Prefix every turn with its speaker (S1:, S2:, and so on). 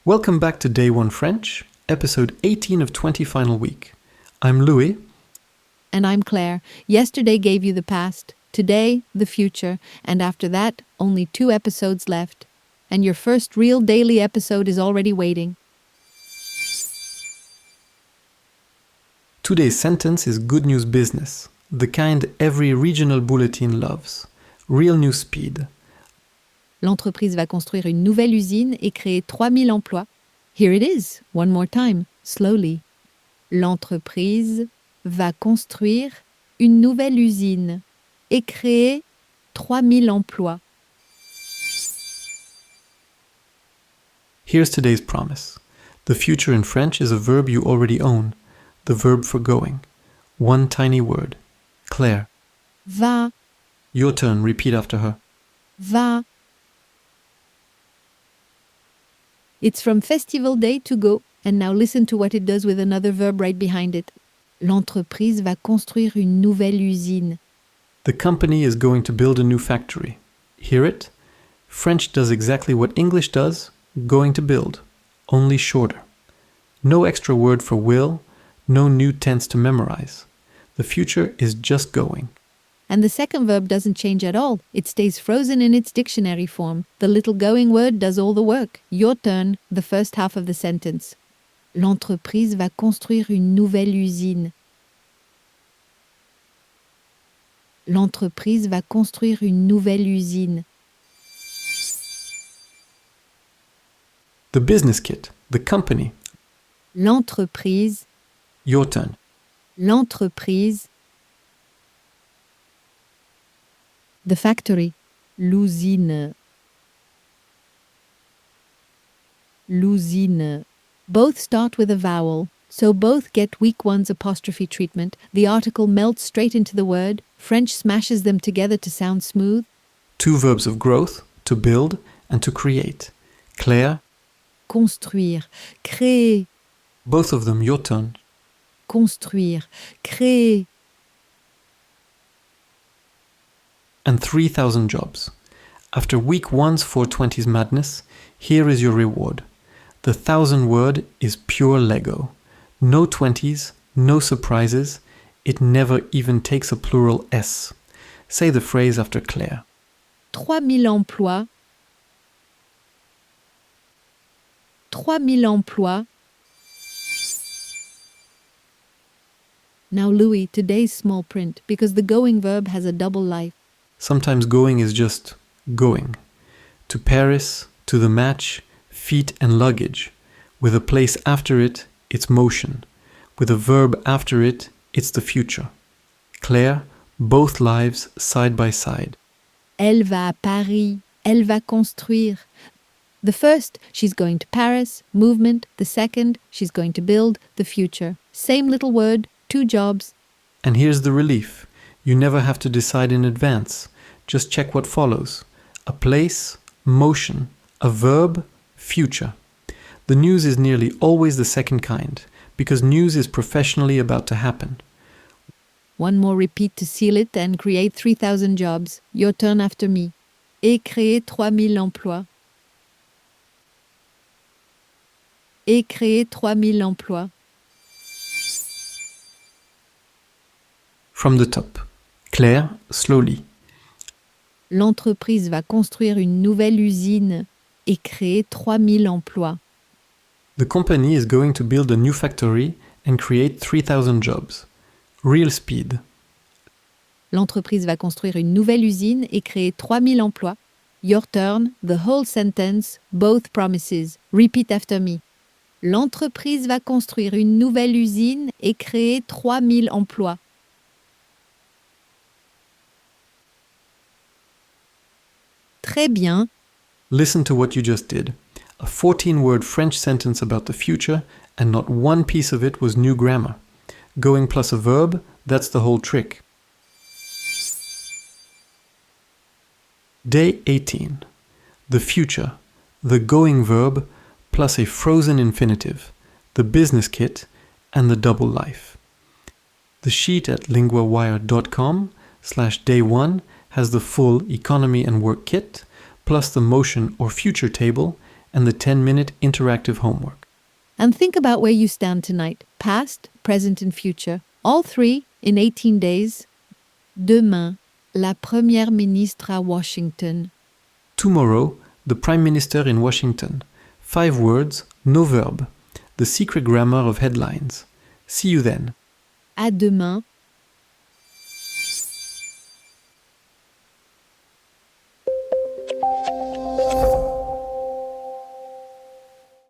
S1: Welcome back to Day 1 French, episode 18 of 20 final week. I'm Louis.
S2: And I'm Claire. Yesterday gave you the past, today the future, and after that, only 2 episodes left. And your first real daily episode is already waiting.
S1: Today's sentence is good news business, the kind every regional bulletin loves. Real news speed.
S2: L'entreprise va construire une nouvelle usine et créer 3000 emplois. Here it is, one more time, slowly. L'entreprise va construire une nouvelle usine et créer 3000 emplois.
S1: Here's today's promise. The future in French is a verb you already own, the verb for going. One tiny word. Claire.
S2: Va,
S1: Your turn, repeat after her.
S2: va. It's from festival day to go, and now listen to what it does with another verb right behind it. L'entreprise va construire une nouvelle usine.
S1: The company is going to build a new factory. Hear it? French does exactly what English does, going to build, only shorter. No extra word for will, no new tense to memorize. The future is just going.
S2: And the second verb doesn't change at all. It stays frozen in its dictionary form. The little going word does all the work. Your turn, the first half of the sentence. L'entreprise va construire une nouvelle usine. L'entreprise va construire une nouvelle usine.
S1: The business kit, the company.
S2: L'entreprise,
S1: Your turn.
S2: l'entreprise. The factory, l'usine. L'usine. Both start with a vowel, so both get weak one's apostrophe treatment. The article melts straight into the word. French smashes them together to sound smooth.
S1: 2 verbs of growth, to build and to create. Claire,
S2: Construire, créer,
S1: both of them, your turn.
S2: construire, créer.
S1: And 3,000 jobs. After week 1's 420s madness, here is your reward. The 1,000 word is pure Lego. No 20s, no surprises. It never even takes a plural S. Say the phrase after Claire.
S2: 3000 emplois. 3000 emplois. Now, Louis, today's small print, because the going verb has a double life.
S1: Sometimes going is just going. To Paris, to the match, feet and luggage. With a place after it, it's motion. With a verb after it, it's the future. Claire, both lives side by side.
S2: Elle va à Paris. Elle va construire. The first, she's going to Paris, movement. The second, she's going to build, the future. Same little word, 2 jobs.
S1: And here's the relief. You never have to decide in advance. Just check what follows. A place, motion. A verb, future. The news is nearly always the second kind, because news is professionally about to happen.
S2: One more repeat to seal it and create 3,000 jobs. Your turn after me. Et créer 3000 emplois. Et créer 3000 emplois.
S1: From the top. Claire, slowly.
S2: L'entreprise va construire une nouvelle usine et créer 3000 emplois.
S1: The company is going to build a new factory and create 3,000 jobs. Real speed.
S2: L'entreprise va construire une nouvelle usine et créer 3000 emplois. Your turn, the whole sentence, both promises. Repeat after me. L'entreprise va construire une nouvelle usine et créer 3000 emplois. Très bien.
S1: Listen to what you just did. A 14-word French sentence about the future, and not one piece of it was new grammar. Going plus a verb, that's the whole trick. Day 18. The future, the going verb, plus a frozen infinitive, the business kit, and the double life. The sheet at LinguaWire.com/day1 has the full economy and work kit, plus the motion or future table, and the 10-minute interactive homework.
S2: And think about where you stand tonight, past, present and future, all three in 18 days. Demain, la première ministre à Washington.
S1: Tomorrow, the Prime Minister in Washington. 5 words, no verb. The secret grammar of headlines. See you then.
S2: À demain,